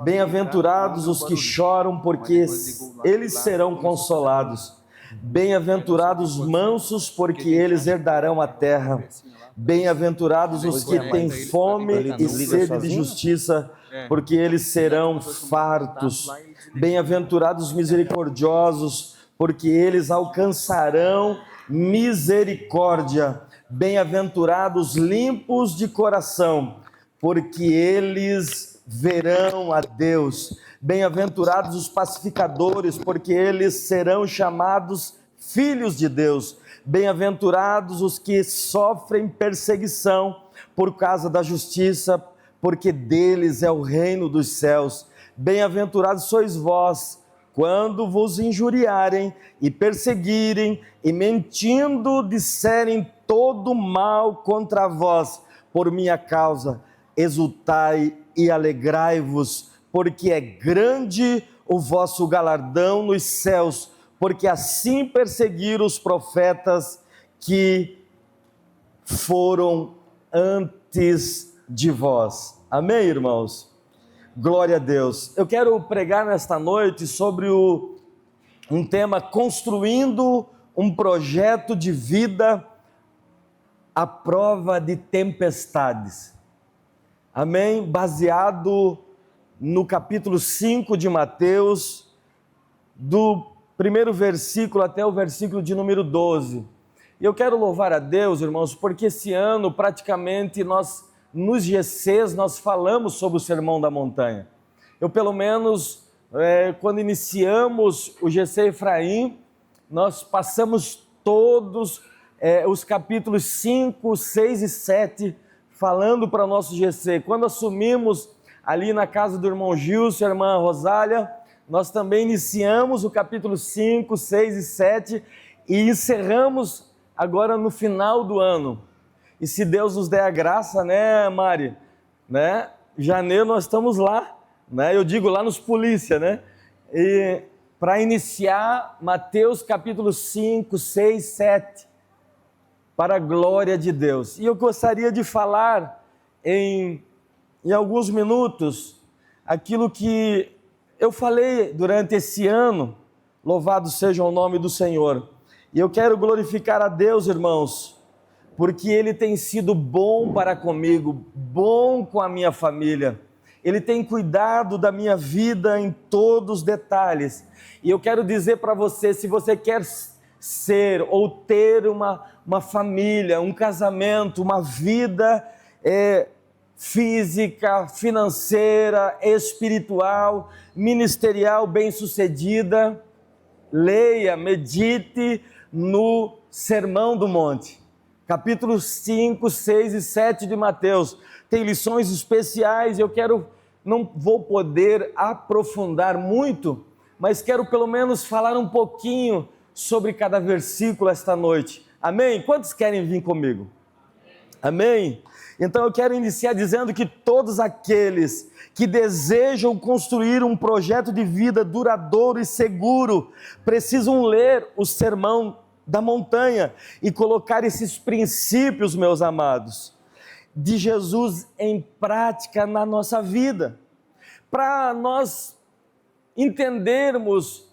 Bem-aventurados os que choram, porque eles serão consolados. Bem-aventurados os mansos, porque eles herdarão a terra. Bem-aventurados os que têm fome e sede de justiça, porque eles serão fartos. Bem-aventurados os misericordiosos, porque eles alcançarão misericórdia. Bem-aventurados limpos de coração, porque eles verão a Deus. Bem-aventurados os pacificadores, porque eles serão chamados filhos de Deus. Bem-aventurados os que sofrem perseguição por causa da justiça, porque deles é o reino dos céus. Bem-aventurados sois vós, quando vos injuriarem e perseguirem e mentindo disserem todo mal contra vós por minha causa. Exultai e alegrai-vos, porque é grande o vosso galardão nos céus, porque assim perseguiram os profetas que foram antes de vós. Amém, irmãos? Glória a Deus. Eu quero pregar nesta noite sobre um tema: construindo um projeto de vida à prova de tempestades. Amém? Baseado no capítulo 5 de Mateus, do primeiro versículo até o versículo de número 12. E eu quero louvar a Deus, irmãos, porque esse ano praticamente nos GCs nós falamos sobre o Sermão da Montanha. Eu pelo menos, quando iniciamos o GC Efraim, nós passamos todos os capítulos 5, 6 e 7 falando para o nosso GC. Quando assumimos ali na casa do irmão Gilson, a irmã Rosália, nós também iniciamos o capítulo 5, 6 e 7 e encerramos agora no final do ano. E se Deus nos der a graça, né, Mari? Né? Janeiro nós estamos lá, né? Eu digo lá nos polícia, né? E para iniciar Mateus capítulo 5, 6, 7, para a glória de Deus. E eu gostaria de falar em alguns minutos aquilo que eu falei durante esse ano. Louvado seja o nome do Senhor. E eu quero glorificar a Deus, irmãos, porque Ele tem sido bom para comigo, bom com a minha família. Ele tem cuidado da minha vida em todos os detalhes. E eu quero dizer para você, se você quer ser ou ter uma família, um casamento, uma vida física, financeira, espiritual, ministerial bem-sucedida, leia, medite no Sermão do Monte, capítulos 5, 6 e 7 de Mateus. Tem lições especiais. Não vou poder aprofundar muito, mas quero pelo menos falar um pouquinho sobre cada versículo esta noite. Amém? Quantos querem vir comigo? Amém? Então eu quero iniciar dizendo que todos aqueles que desejam construir um projeto de vida duradouro e seguro precisam ler o Sermão da Montanha e colocar esses princípios, meus amados, de Jesus em prática na nossa vida. Para nós entendermos,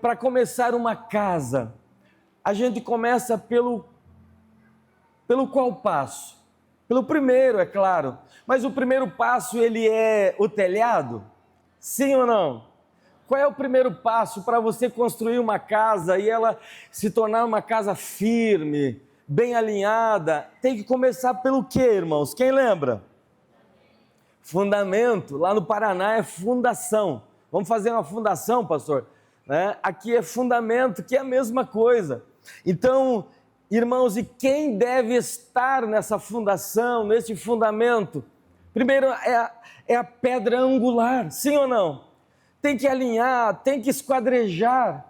para começar uma casa, a gente começa pelo qual passo? Pelo primeiro, é claro. Mas o primeiro passo, ele é o telhado? Sim ou não? Qual é o primeiro passo para você construir uma casa e ela se tornar uma casa firme, bem alinhada? Tem que começar pelo quê, irmãos? Quem lembra? Fundamento. Lá no Paraná é fundação. Vamos fazer uma fundação, pastor? Né? Aqui é fundamento, que é a mesma coisa. Então, irmãos, e quem deve estar nessa fundação, nesse fundamento? Primeiro é a pedra angular, sim ou não? Tem que alinhar, tem que esquadrejar.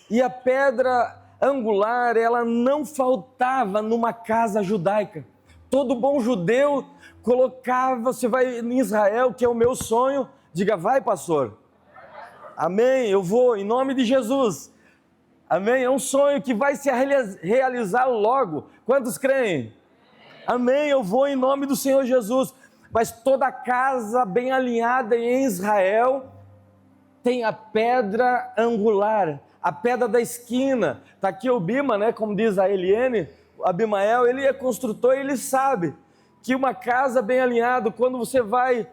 E a pedra angular, ela não faltava numa casa judaica. Todo bom judeu colocava, você vai em Israel, que é o meu sonho, diga, vai, pastor. Amém, eu vou, em nome de Jesus. Amém, é um sonho que vai se realizar logo. Quantos creem? Amém, eu vou em nome do Senhor Jesus. mas toda casa bem alinhada em Israel tem a pedra angular, a pedra da esquina. Está aqui o Bima, né? Como diz a Eliane, o Abimael, ele é construtor e ele sabe que uma casa bem alinhada, quando você vai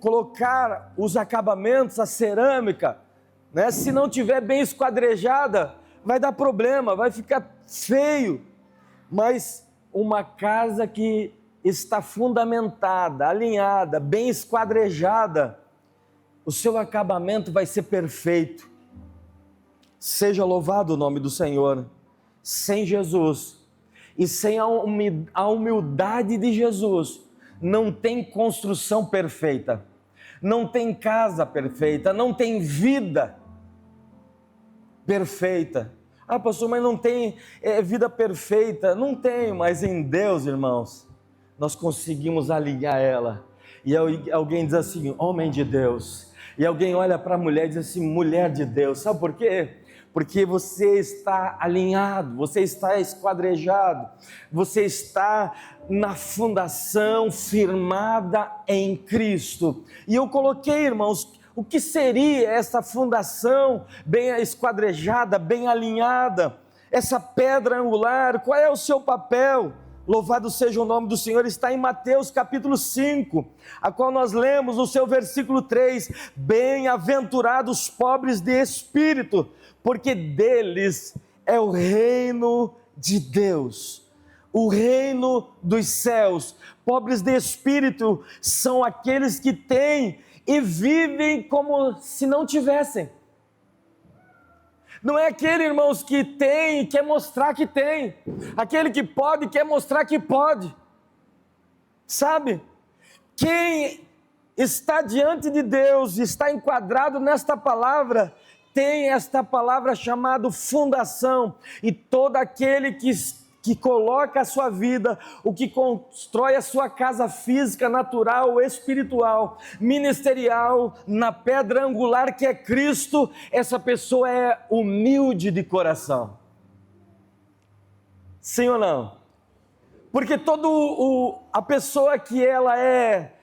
colocar os acabamentos, a cerâmica, né? Se não tiver bem esquadrejada, vai dar problema, vai ficar feio. Mas uma casa que está fundamentada, alinhada, bem esquadrejada, o seu acabamento vai ser perfeito. Seja louvado o nome do Senhor. Sem Jesus e sem a humildade de Jesus, não tem construção perfeita, não tem casa perfeita, não tem vida perfeita. Ah, pastor, mas não tem vida perfeita. Não tem, mas em Deus, irmãos, nós conseguimos alinhar ela. E alguém diz assim, homem de Deus. E alguém olha para a mulher e diz assim, mulher de Deus. Sabe por quê? Porque você está alinhado, você está esquadrejado, você está na fundação firmada em Cristo. E eu coloquei, irmãos, o que seria essa fundação bem esquadrejada, bem alinhada, essa pedra angular? Qual é o seu papel? Louvado seja o nome do Senhor, está em Mateus capítulo 5, a qual nós lemos no seu versículo 3, bem-aventurados os pobres de espírito, porque deles é o reino de Deus, o reino dos céus. Pobres de espírito são aqueles que têm e vivem como se não tivessem. Não é aquele, irmãos, que tem e quer mostrar que tem, aquele que pode e quer mostrar que pode, sabe? Quem está diante de Deus, está enquadrado nesta palavra, tem esta palavra chamada fundação, e todo aquele que coloca a sua vida, o que constrói a sua casa física, natural, espiritual, ministerial, na pedra angular que é Cristo, essa pessoa é humilde de coração. Sim ou não? Porque a pessoa que ela é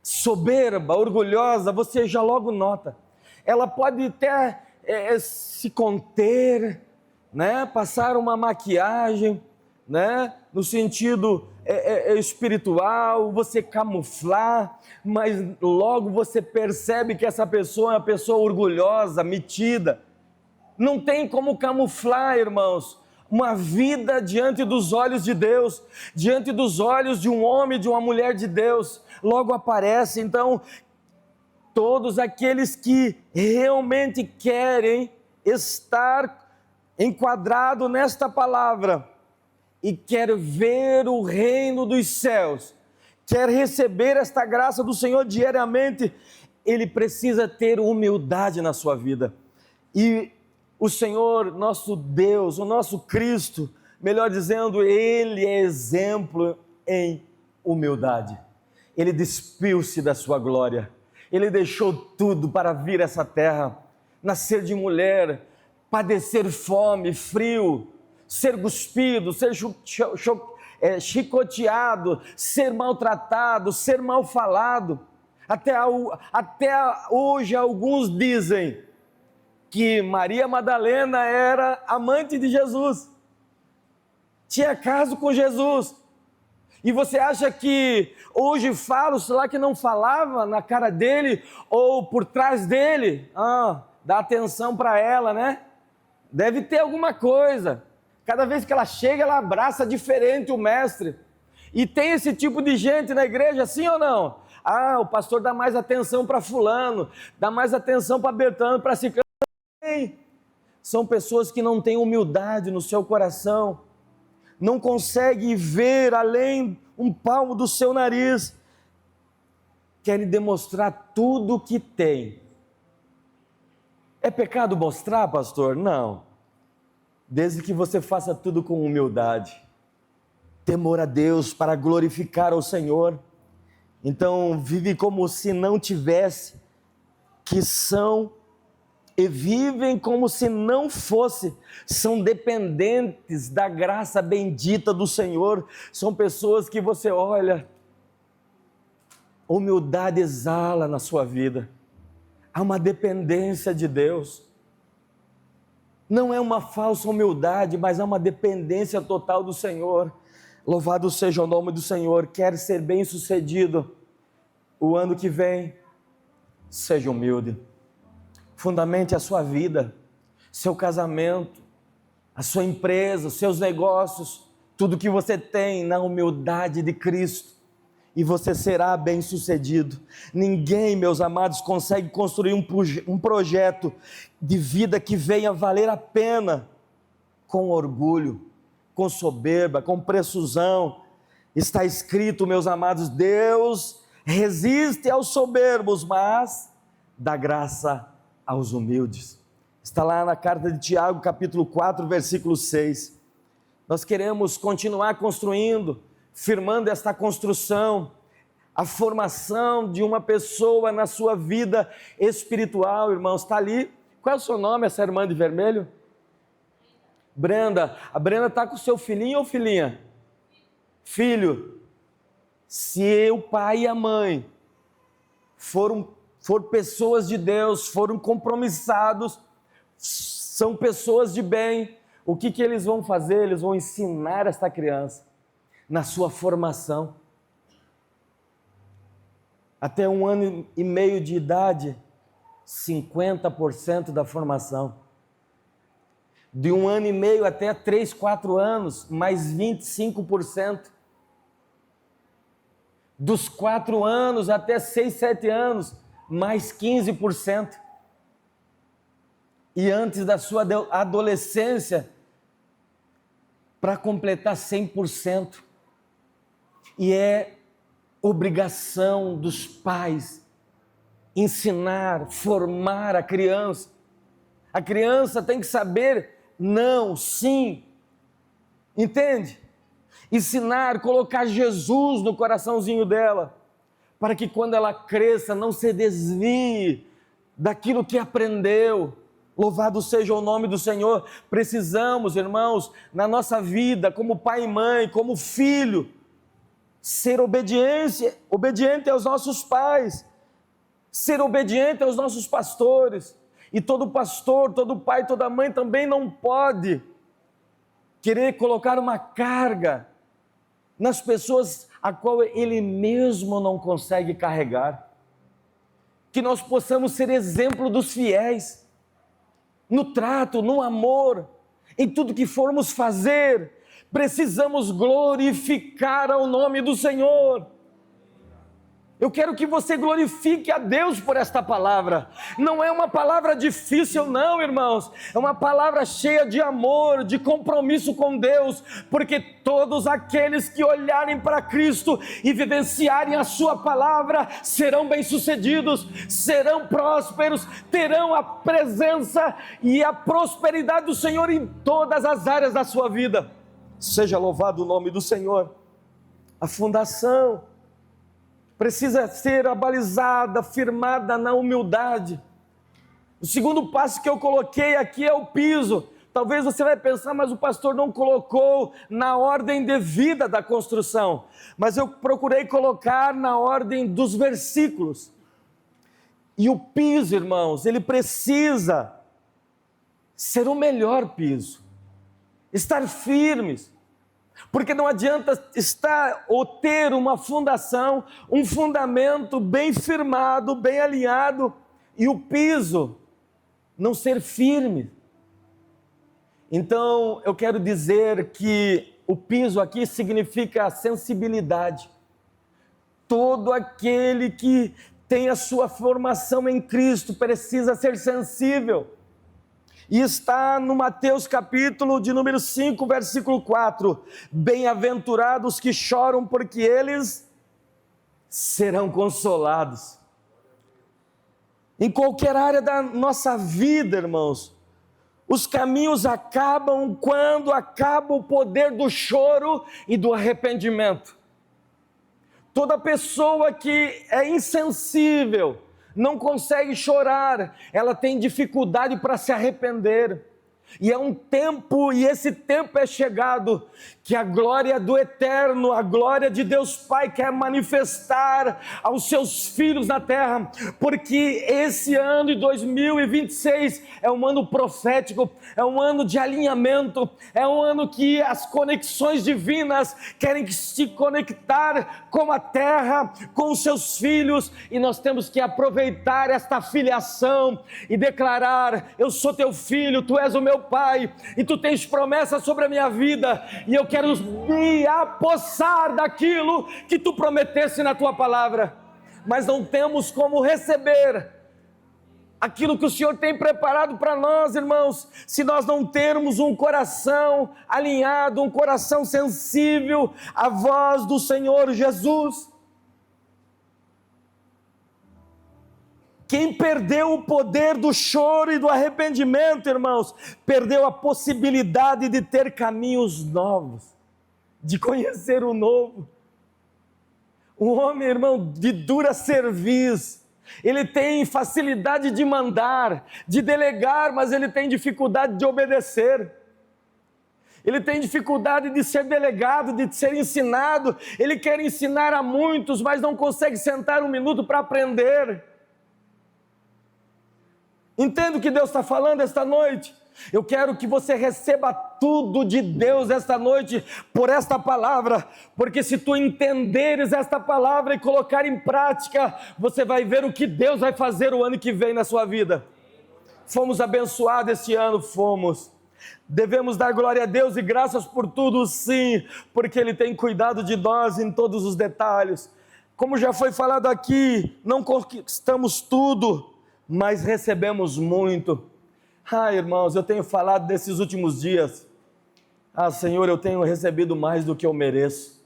soberba, orgulhosa, você já logo nota. Ela pode até se conter, né? Passar uma maquiagem, né? No sentido espiritual, você camuflar, mas logo você percebe que essa pessoa é uma pessoa orgulhosa, metida. Não tem como camuflar, irmãos, uma vida diante dos olhos de Deus, diante dos olhos de um homem, de uma mulher de Deus, logo aparece. Então, todos aqueles que realmente querem estar enquadrado nesta palavra e quer ver o reino dos céus, quer receber esta graça do Senhor diariamente, ele precisa ter humildade na sua vida. E o Senhor, nosso Deus, o nosso Cristo, melhor dizendo, Ele é exemplo em humildade. Ele despiu-se da sua glória, Ele deixou tudo para vir a essa terra, nascer de mulher, padecer fome, frio, ser cuspido, ser chicoteado, ser maltratado, ser mal falado. Até hoje alguns dizem que Maria Madalena era amante de Jesus, tinha caso com Jesus. E você acha que hoje falo, sei lá, que não falava na cara dele ou por trás dele? Dá atenção para ela, né? Deve ter alguma coisa. Cada vez que ela chega, ela abraça diferente o mestre. E tem esse tipo de gente na igreja, sim ou não? O pastor dá mais atenção para fulano, dá mais atenção para Bertano, para Ciclano. São pessoas que não têm humildade no seu coração, não conseguem ver além um palmo do seu nariz, querem demonstrar tudo o que tem. É pecado mostrar, pastor? Não. Desde que você faça tudo com humildade, temor a Deus, para glorificar ao Senhor. Então, vive como se não tivesse, que são e vivem como se não fosse, são dependentes da graça bendita do Senhor, são pessoas que você olha, Humildade exala na sua vida. Há uma dependência de Deus. Não é uma falsa humildade, mas há uma dependência total do Senhor. Louvado seja o nome do Senhor. Quer ser bem-sucedido o ano que vem? Seja humilde. Fundamente a sua vida, seu casamento, a sua empresa, os seus negócios, tudo que você tem na humildade de Cristo, e você será bem-sucedido. Ninguém, meus amados, consegue construir um projeto de vida que venha valer a pena com orgulho, com soberba, com presunção. Está escrito, meus amados, Deus resiste aos soberbos, mas dá graça aos humildes. Está lá na carta de Tiago, capítulo 4, versículo 6. Nós queremos continuar construindo, firmando esta construção, a formação de uma pessoa na sua vida espiritual, irmãos. Está ali. Qual é o seu nome, essa irmã de vermelho? Brenda. A Brenda está com o seu filhinho ou filhinha? Filho. Se o pai e a mãe foram pessoas de Deus, foram compromissados, são pessoas de bem, o que eles vão fazer? Eles vão ensinar esta criança na sua formação. Até 1 ano e meio de idade, 50% da formação. De 1 ano e meio até 3, 4 anos, mais 25%. Dos 4 anos até 6, 7 anos, mais 15%. E antes da sua adolescência, para completar 100%. E é obrigação dos pais ensinar, formar a criança. A criança tem que saber não, sim. Entende? Ensinar, colocar Jesus no coraçãozinho dela, para que quando ela cresça não se desvie daquilo que aprendeu. Louvado seja o nome do Senhor. Precisamos, irmãos, na nossa vida, como pai e mãe, como filho, ser obediente aos nossos pais, ser obediente aos nossos pastores. E todo pastor, todo pai, toda mãe também não pode querer colocar uma carga nas pessoas a qual ele mesmo não consegue carregar. Que nós possamos ser exemplo dos fiéis, no trato, no amor, em tudo que formos fazer. Precisamos glorificar ao nome do Senhor. Eu quero que você glorifique a Deus por esta palavra. Não é uma palavra difícil não, irmãos. É uma palavra cheia de amor, de compromisso com Deus, porque todos aqueles que olharem para Cristo e vivenciarem a sua palavra serão bem-sucedidos, serão prósperos, terão a presença e a prosperidade do Senhor em todas as áreas da sua vida. Seja louvado o nome do Senhor. A fundação precisa ser abalizada, firmada na humildade. O segundo passo que eu coloquei aqui é o piso. Talvez você vai pensar, mas o pastor não colocou na ordem devida da construção. Mas eu procurei colocar na ordem dos versículos. E o piso, irmãos, ele precisa ser o melhor piso. Estar firmes. Porque não adianta estar ou ter uma fundação, um fundamento bem firmado, bem alinhado, e o piso não ser firme. Então, eu quero dizer que o piso aqui significa sensibilidade. Todo aquele que tem a sua formação em Cristo precisa ser sensível. E está no Mateus capítulo de número 5, versículo 4. Bem-aventurados que choram, porque eles serão consolados. Em qualquer área da nossa vida, irmãos, os caminhos acabam quando acaba o poder do choro e do arrependimento. Toda pessoa que é insensível, não consegue chorar, ela tem dificuldade para se arrepender. E é um tempo, e esse tempo é chegado, que a glória do Eterno, a glória de Deus Pai quer manifestar aos seus filhos na terra, porque esse ano de 2026 é um ano profético, é um ano de alinhamento, é um ano que as conexões divinas querem se conectar com a terra, com os seus filhos, e nós temos que aproveitar esta filiação e declarar: eu sou teu filho, tu és o meu Pai, e tu tens promessas sobre a minha vida, e eu quero me apossar daquilo que tu prometeste na tua palavra. Mas não temos como receber aquilo que o Senhor tem preparado para nós, irmãos, se nós não termos um coração alinhado, um coração sensível à voz do Senhor Jesus. Quem perdeu o poder do choro e do arrependimento, irmãos, perdeu a possibilidade de ter caminhos novos, de conhecer o novo. Um homem, irmão, de dura cerviz, ele tem facilidade de mandar, de delegar, mas ele tem dificuldade de obedecer. Ele tem dificuldade de ser delegado, de ser ensinado. Ele quer ensinar a muitos, mas não consegue sentar um minuto para aprender. Entende o que Deus está falando esta noite? Eu quero que você receba tudo de Deus esta noite por esta palavra, porque se tu entenderes esta palavra e colocar em prática, você vai ver o que Deus vai fazer o ano que vem na sua vida. Fomos abençoados este ano, fomos. Devemos dar glória a Deus e graças por tudo, sim, porque Ele tem cuidado de nós em todos os detalhes. Como já foi falado aqui, não conquistamos tudo, mas recebemos muito. Irmãos, eu tenho falado desses últimos dias. Senhor, eu tenho recebido mais do que eu mereço.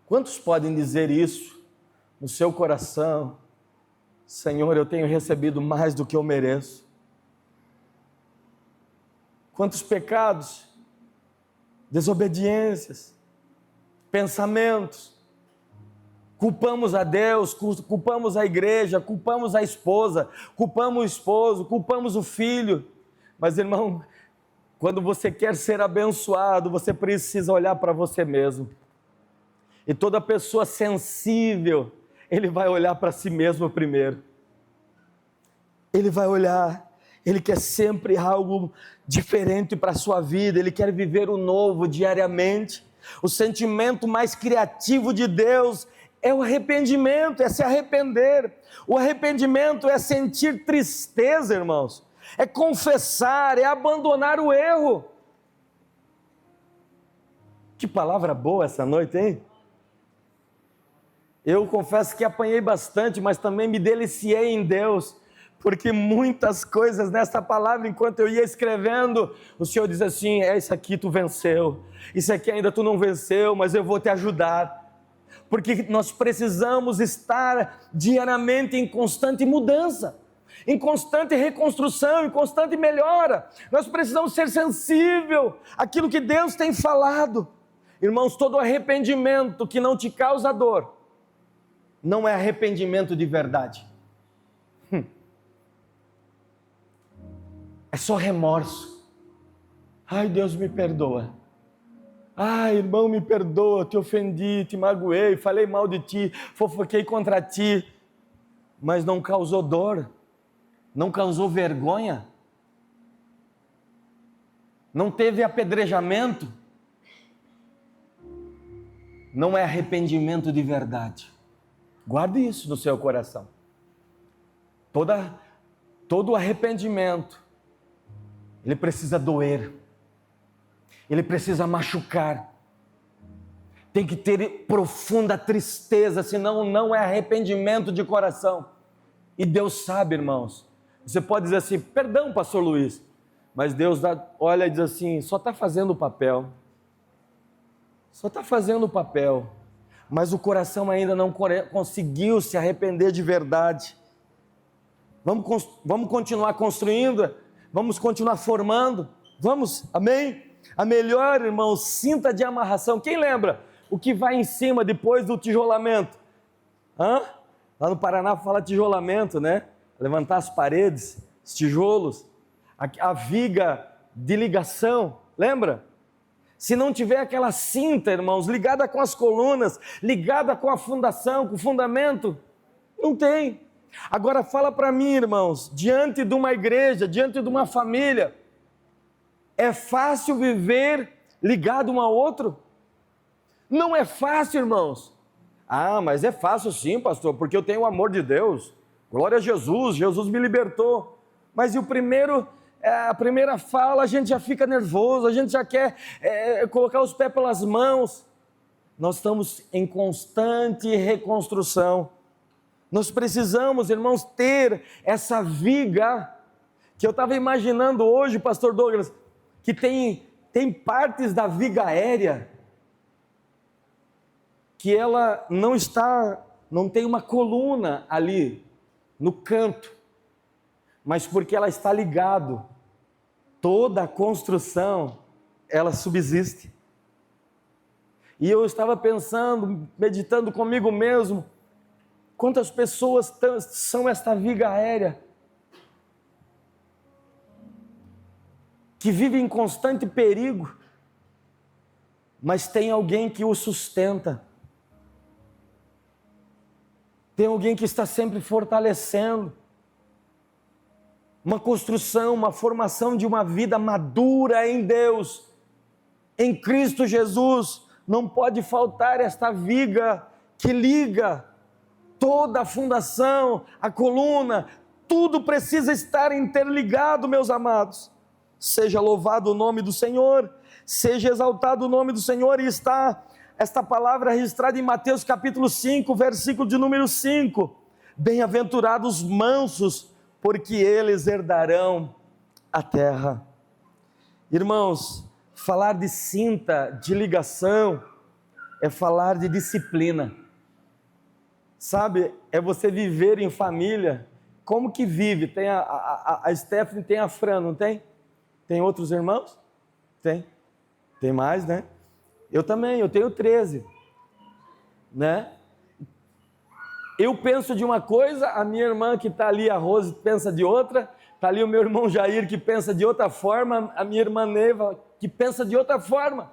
Quantos podem dizer isso no seu coração? Senhor, eu tenho recebido mais do que eu mereço. Quantos pecados, desobediências, pensamentos, culpamos a Deus, culpamos a igreja, culpamos a esposa, culpamos o esposo, culpamos o filho. Mas, irmão, quando você quer ser abençoado, você precisa olhar para você mesmo. E toda pessoa sensível, ele vai olhar para si mesmo primeiro. Ele vai olhar, ele quer sempre algo diferente para a sua vida, ele quer viver o novo diariamente. O sentimento mais criativo de Deus é o arrependimento, é se arrepender. O arrependimento é sentir tristeza, irmãos. É confessar, é abandonar o erro. Que palavra boa essa noite, hein? Eu confesso que apanhei bastante, mas também me deliciei em Deus, porque muitas coisas nessa palavra, enquanto eu ia escrevendo, o Senhor diz assim: isso aqui tu venceu, isso aqui ainda tu não venceu, mas eu vou te ajudar. Porque nós precisamos estar diariamente em constante mudança, em constante reconstrução, em constante melhora. Nós precisamos ser sensíveis àquilo que Deus tem falado. Irmãos, todo arrependimento que não te causa dor, não é arrependimento de verdade. É só remorso. Deus me perdoa. Irmão, me perdoa, te ofendi, te magoei, falei mal de ti, fofoquei contra ti, mas não causou dor, não causou vergonha, não teve apedrejamento, não é arrependimento de verdade. Guarde isso no seu coração. Todo arrependimento, ele precisa doer. Ele precisa machucar, tem que ter profunda tristeza, senão não é arrependimento de coração. E Deus sabe, irmãos. Você pode dizer assim: perdão, pastor Luiz, mas Deus olha e diz assim: só está fazendo o papel, mas o coração ainda não conseguiu se arrepender de verdade. Vamos continuar construindo, vamos continuar formando, amém? A melhor, irmão, cinta de amarração. Quem lembra o que vai em cima depois do tijolamento? Lá no Paraná fala tijolamento, né? Levantar as paredes, os tijolos. a viga de ligação, lembra? Se não tiver aquela cinta, irmãos, ligada com as colunas, ligada com a fundação, com o fundamento, não tem. Agora fala para mim, irmãos, diante de uma igreja, diante de uma família, é fácil viver ligado um ao outro? Não é fácil, irmãos. Ah, mas é fácil sim, pastor, porque eu tenho o amor de Deus. Glória a Jesus, Jesus me libertou. Mas e a primeira fala, a gente já fica nervoso, a gente já quer colocar os pés pelas mãos. Nós estamos em constante reconstrução. Nós precisamos, irmãos, ter essa viga, que eu estava imaginando hoje, pastor Douglas, que tem partes da viga aérea, que ela não tem uma coluna ali, no canto, mas porque ela está ligado, toda a construção, ela subsiste. E eu estava pensando, meditando comigo mesmo, quantas pessoas são esta viga aérea, que vivem em constante perigo, mas tem alguém que o sustenta, tem alguém que está sempre fortalecendo, uma construção, uma formação de uma vida madura em Deus, em Cristo Jesus. Não pode faltar esta viga que liga toda a fundação, a coluna, tudo precisa estar interligado, meus amados. Seja louvado o nome do Senhor, seja exaltado o nome do Senhor. E está esta palavra registrada em Mateus capítulo 5, versículo de número 5. Bem-aventurados os mansos, porque eles herdarão a terra. Irmãos, falar de cinta de ligação é falar de disciplina. Sabe, é você viver em família. Como que vive? Tem a Stephanie, tem a Fran, não tem? Tem outros irmãos? Tem mais, né? Eu também, eu tenho 13, né? Eu penso de uma coisa, a minha irmã que está ali, a Rose, pensa de outra, está ali o meu irmão Jair que pensa de outra forma, a minha irmã Neiva que pensa de outra forma.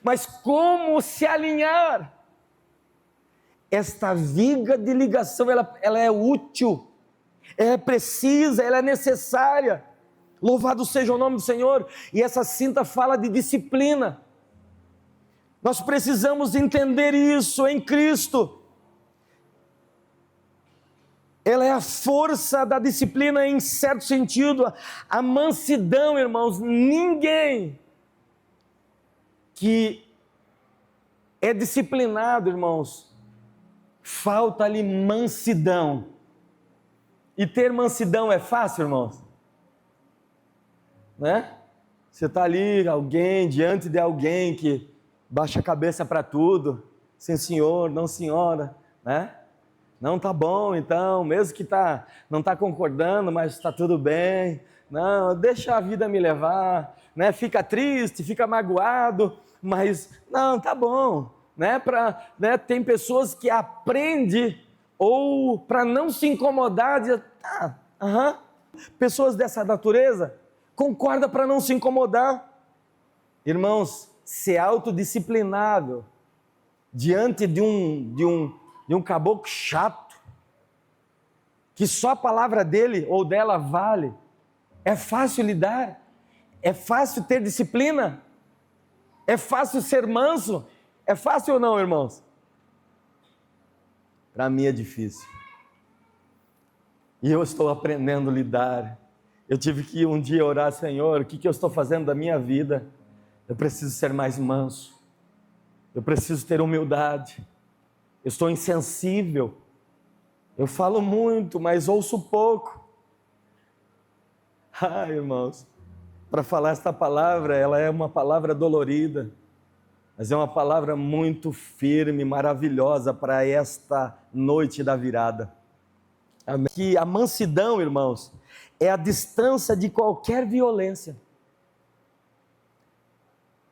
Mas como se alinhar? Esta viga de ligação, ela é útil, ela é precisa, ela é necessária. Louvado seja o nome do Senhor. E essa cinta fala de disciplina. Nós precisamos entender isso em Cristo. Ela é a força da disciplina em certo sentido, a mansidão, irmãos. Ninguém que é disciplinado, irmãos, falta-lhe mansidão. E ter mansidão é fácil, irmãos? Né? Você está ali, diante de alguém que baixa a cabeça para tudo, sim senhor, não senhora, né? Não, tá bom então, mesmo que não está concordando, mas está tudo bem, não, deixa a vida me levar, né? Fica triste, fica magoado, mas não, tá bom, né? Tem pessoas que aprendem, ou para não se incomodar, pessoas dessa natureza, concorda para não se incomodar. Irmãos, ser autodisciplinável diante de um caboclo chato, que só a palavra dele ou dela vale, é fácil lidar? É fácil ter disciplina? É fácil ser manso? É fácil ou não, irmãos? Para mim é difícil. E eu estou aprendendo a lidar. Eu tive que um dia orar, Senhor, o que eu estou fazendo da minha vida? Eu preciso ser mais manso. Eu preciso ter humildade. Eu estou insensível. Eu falo muito, mas ouço pouco. Irmãos, para falar esta palavra, ela é uma palavra dolorida, mas é uma palavra muito firme, maravilhosa para esta noite da virada. Amém. Que a mansidão, irmãos, é a distância de qualquer violência.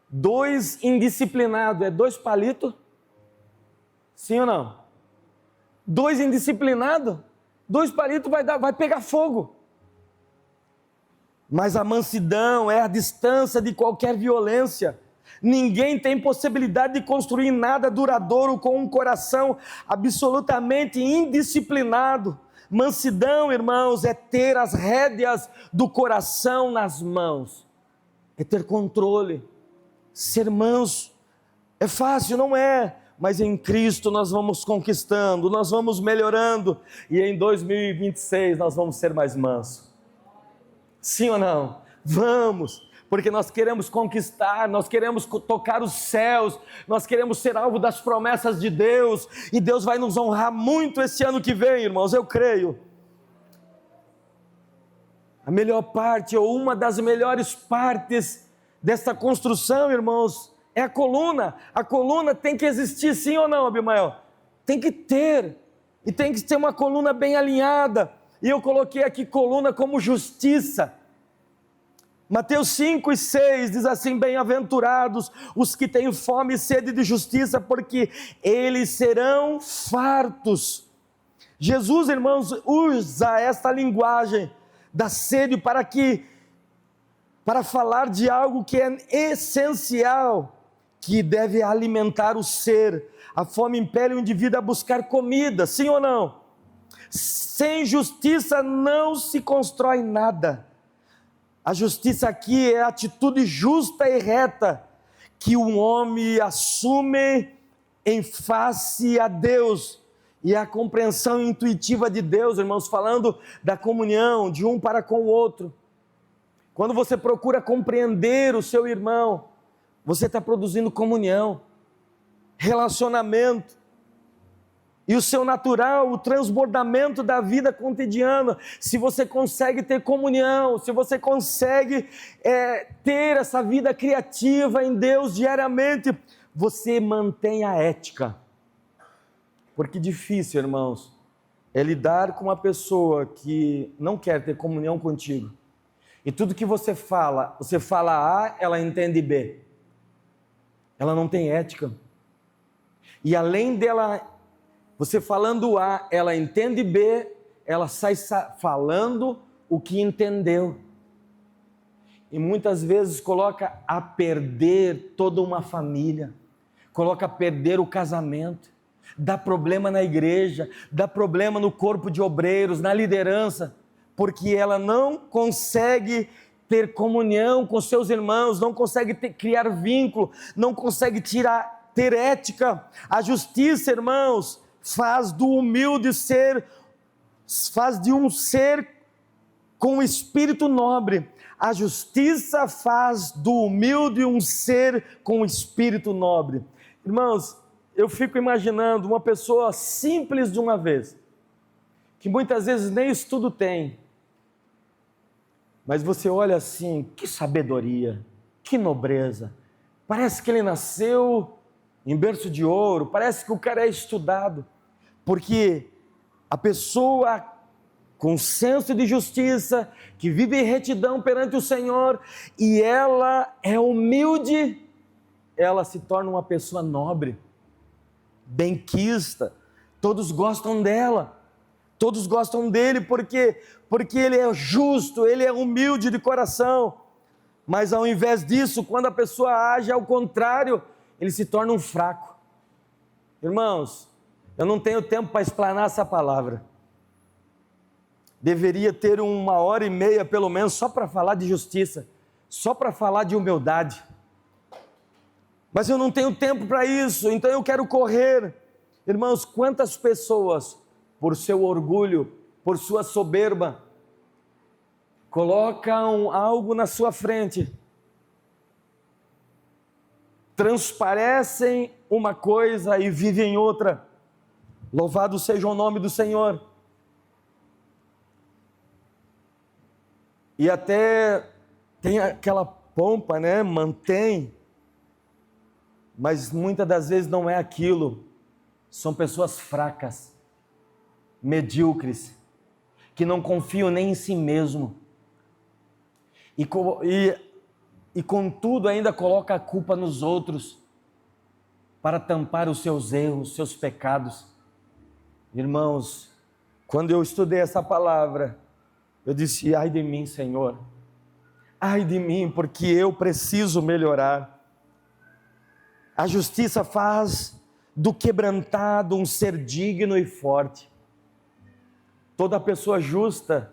2 indisciplinados, é 2 palitos? Sim ou não? 2 indisciplinados, 2 palitos vai pegar fogo. Mas a mansidão é a distância de qualquer violência. Ninguém tem possibilidade de construir nada duradouro com um coração absolutamente indisciplinado. Mansidão, irmãos, é ter as rédeas do coração nas mãos, é ter controle. Ser manso é fácil, não é? Mas em Cristo nós vamos conquistando, nós vamos melhorando, e em 2026 nós vamos ser mais mansos. Sim ou não? Vamos! Porque nós queremos conquistar, nós queremos tocar os céus, nós queremos ser alvo das promessas de Deus, e Deus vai nos honrar muito esse ano que vem, irmãos, eu creio. A melhor parte, ou uma das melhores partes dessa construção, irmãos, é a coluna. A coluna tem que existir, sim ou não, Abimael? Tem que ter, e tem que ter uma coluna bem alinhada, e eu coloquei aqui coluna como justiça. Mateus 5 e 6 diz assim: bem-aventurados os que têm fome e sede de justiça, porque eles serão fartos. Jesus, irmãos, usa esta linguagem da sede para falar de algo que é essencial, que deve alimentar o ser. A fome impele o indivíduo a buscar comida, sim ou não? Sem justiça não se constrói nada. A justiça aqui é a atitude justa e reta que um homem assume em face a Deus, e a compreensão intuitiva de Deus, irmãos, falando da comunhão de um para com o outro. Quando você procura compreender o seu irmão, você está produzindo comunhão, relacionamento, e o seu natural, o transbordamento da vida cotidiana. Se você consegue ter comunhão, se você consegue ter essa vida criativa em Deus diariamente, você mantém a ética. Porque difícil, irmãos, é lidar com uma pessoa que não quer ter comunhão contigo, e tudo que você fala A, ela entende B. Ela não tem ética. E além dela, você falando A, ela entende B, ela sai falando o que entendeu. E muitas vezes coloca a perder toda uma família, coloca a perder o casamento, dá problema na igreja, dá problema no corpo de obreiros, na liderança, porque ela não consegue ter comunhão com seus irmãos, não consegue criar vínculo, não consegue ter ética. A justiça, irmãos, faz de um ser com espírito nobre. A justiça faz do humilde um ser com espírito nobre. Irmãos, eu fico imaginando uma pessoa simples de uma vez, que muitas vezes nem estudo tem, mas você olha assim, que sabedoria, que nobreza, parece que ele nasceu em berço de ouro, parece que o cara é estudado, porque a pessoa com senso de justiça, que vive em retidão perante o Senhor, e ela é humilde, ela se torna uma pessoa nobre, benquista, todos gostam dela, todos gostam dele, porque ele é justo, ele é humilde de coração. Mas ao invés disso, quando a pessoa age ao contrário, ele se torna um fraco. Irmãos, eu não tenho tempo para explanar essa palavra. Deveria ter 1h30 pelo menos só para falar de justiça, só para falar de humildade. Mas eu não tenho tempo para isso, então eu quero correr. Irmãos, quantas pessoas, por seu orgulho, por sua soberba, colocam algo na sua frente, transparecem uma coisa e vivem outra. Louvado seja o nome do Senhor. E até tem aquela pompa, né? Mantém, mas muitas das vezes não é aquilo. São pessoas fracas, medíocres, que não confiam nem em si mesmo. E contudo ainda coloca a culpa nos outros para tampar os seus erros, seus pecados. Irmãos, quando eu estudei essa palavra, eu disse: ai de mim, Senhor, Ai de mim, porque eu preciso melhorar. A justiça faz do quebrantado um ser digno e forte. Toda pessoa justa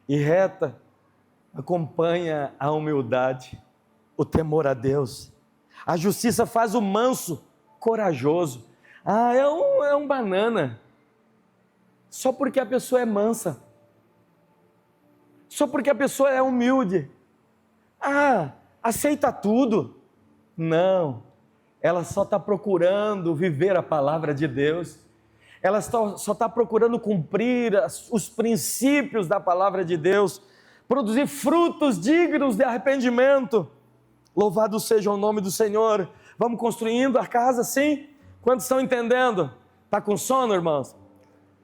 e reta acompanha a humildade, o temor a Deus. A justiça faz o manso corajoso. É um banana. Só porque a pessoa é mansa. Só porque a pessoa é humilde. Aceita tudo. Não. Ela só está procurando viver a palavra de Deus. Ela só está procurando cumprir os princípios da palavra de Deus. Produzir frutos dignos de arrependimento. Louvado seja o nome do Senhor. Vamos construindo a casa, sim? Quantos estão entendendo? Está com sono, irmãos?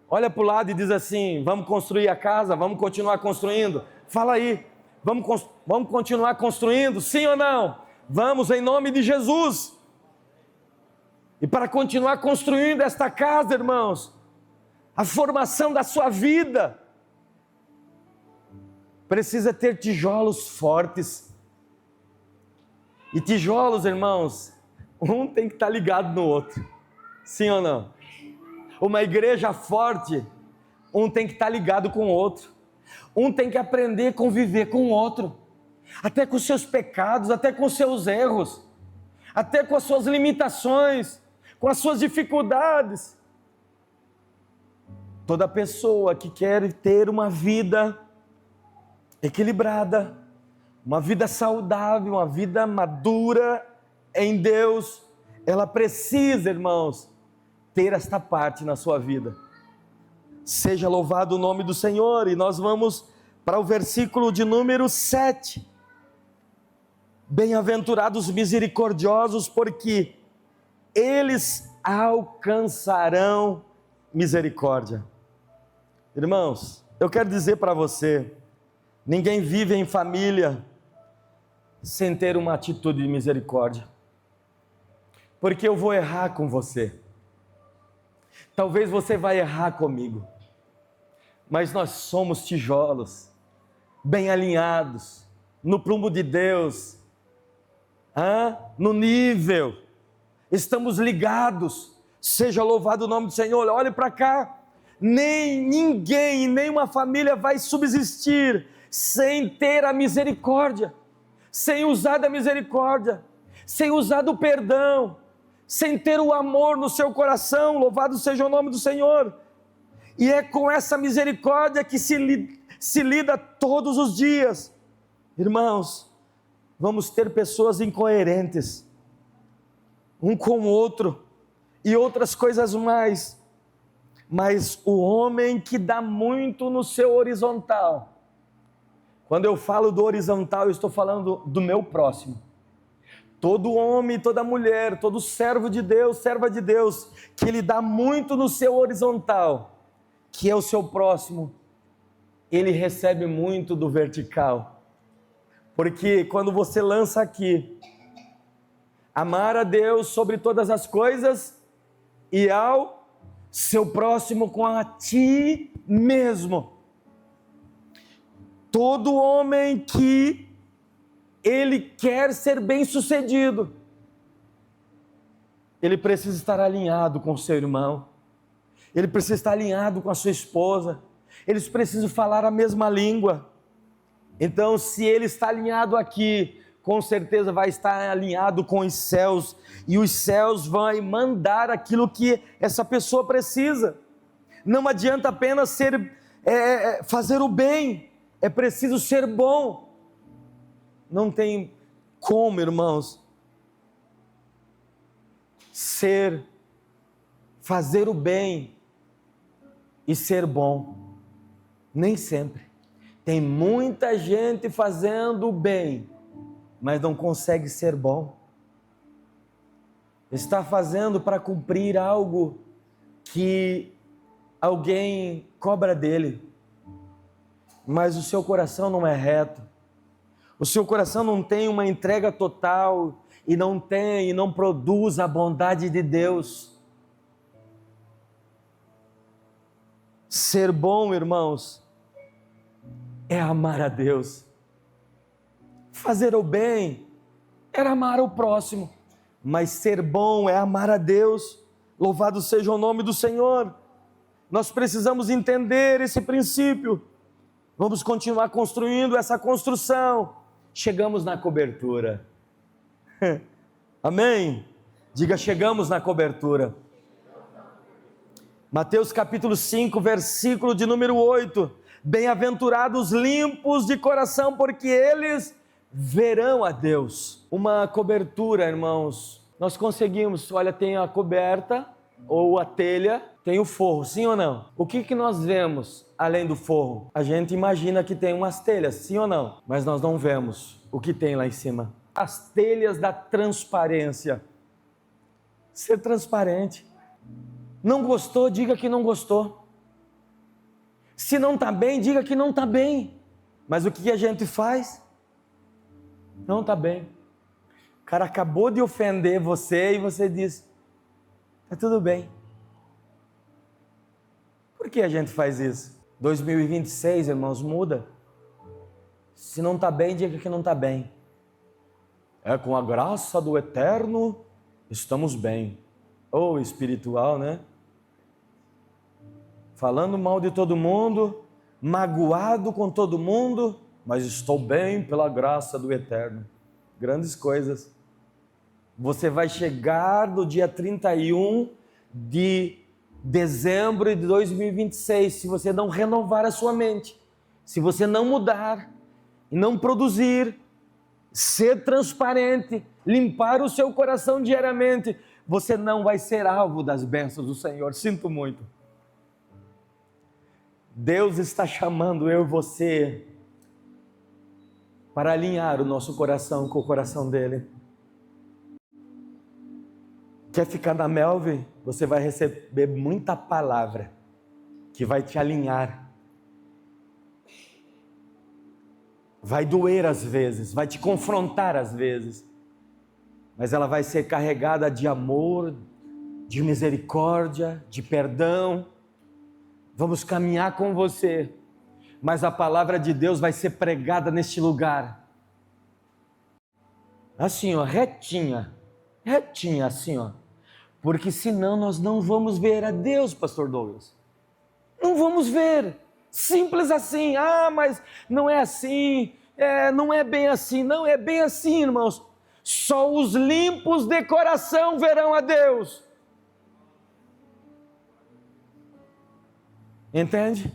Olha para o lado e diz assim: vamos construir a casa, vamos continuar construindo. Fala aí, vamos continuar construindo, sim ou não? Vamos, em nome de Jesus. E para continuar construindo esta casa, irmãos, a formação da sua vida precisa ter tijolos fortes. E tijolos, irmãos, um tem que estar ligado no outro, sim ou não? Uma igreja forte, um tem que estar ligado com o outro. Um tem que aprender a conviver com o outro, até com os seus pecados, até com os seus erros, até com as suas limitações, com as suas dificuldades. Toda pessoa que quer ter uma vida equilibrada, uma vida saudável, uma vida madura em Deus, ela precisa, irmãos, ter esta parte na sua vida. Seja louvado o nome do Senhor. E nós vamos para o versículo de número 7. Bem-aventurados misericordiosos, porque eles alcançarão misericórdia. Irmãos, eu quero dizer para você, ninguém vive em família sem ter uma atitude de misericórdia, porque eu vou errar com você, talvez você vai errar comigo, mas nós somos tijolos, bem alinhados, no prumo de Deus, no nível, estamos ligados. Seja louvado o nome do Senhor. Olhe para cá, ninguém, nenhuma família vai subsistir sem ter a misericórdia, sem usar da misericórdia, sem usar do perdão, sem ter o amor no seu coração. Louvado seja o nome do Senhor. E é com essa misericórdia que se lida todos os dias. Irmãos, vamos ter pessoas incoerentes, um com o outro, e outras coisas mais, mas o homem que dá muito no seu horizontal, quando eu falo do horizontal, eu estou falando do meu próximo. Todo homem, toda mulher, todo servo de Deus, serva de Deus, que ele dá muito no seu horizontal, que é o seu próximo, ele recebe muito do vertical, porque quando você lança aqui, amar a Deus sobre todas as coisas, e ao seu próximo com a ti mesmo. Todo homem que ele quer ser bem-sucedido, ele precisa estar alinhado com o seu irmão, ele precisa estar alinhado com a sua esposa, eles precisam falar a mesma língua. Então, se ele está alinhado aqui, com certeza vai estar alinhado com os céus, e os céus vão mandar aquilo que essa pessoa precisa. Não adianta apenas fazer o bem, é preciso ser bom. Não tem como, irmãos, fazer o bem e ser bom, nem sempre. Tem muita gente fazendo o bem, mas não consegue ser bom. Está fazendo para cumprir algo que alguém cobra dele, mas o seu coração não é reto, o seu coração não tem uma entrega total, e não produz a bondade de Deus. Ser bom, irmãos, é amar a Deus, Fazer o bem era amar o próximo, mas ser bom é amar a Deus. Louvado seja o nome do Senhor. Nós precisamos entender esse princípio. Vamos continuar construindo essa construção. Chegamos na cobertura. Amém? Diga, chegamos na cobertura. Mateus capítulo 5, versículo de número 8. Bem-aventurados limpos de coração, porque eles verão a Deus. Uma cobertura, irmãos, nós conseguimos, olha, tem a coberta ou a telha, tem o forro, sim ou não? O que nós vemos além do forro? A gente imagina que tem umas telhas, sim ou não? Mas nós não vemos o que tem lá em cima. As telhas da transparência. Ser transparente. Não gostou, diga que não gostou. Se não está bem, diga que não está bem. Mas o que a gente faz? Não está bem. O cara acabou de ofender você e você diz, está tudo bem. Por que a gente faz isso? 2026, irmãos, muda. Se não está bem, diga que não está bem. É com a graça do Eterno, estamos bem. Ou espiritual, né? Falando mal de todo mundo, magoado com todo mundo, mas estou bem pela graça do Eterno. Grandes coisas. Você vai chegar no dia 31 de dezembro de 2026, se você não renovar a sua mente, se você não mudar e não produzir, ser transparente, limpar o seu coração diariamente, você não vai ser alvo das bênçãos do Senhor. Sinto muito. Deus está chamando eu e você para alinhar o nosso coração com o coração dele. Quer ficar na Melve? Você vai receber muita palavra que vai te alinhar. Vai doer às vezes, vai te confrontar às vezes, mas ela vai ser carregada de amor, de misericórdia, de perdão. Vamos caminhar com você, mas a palavra de Deus vai ser pregada neste lugar. Assim, ó, retinha, assim, ó. Porque senão nós não vamos ver a Deus, pastor Douglas. Não vamos ver. Simples assim. Ah, mas não é assim. Não é bem assim. Não é bem assim, irmãos. Só os limpos de coração verão a Deus. Entende?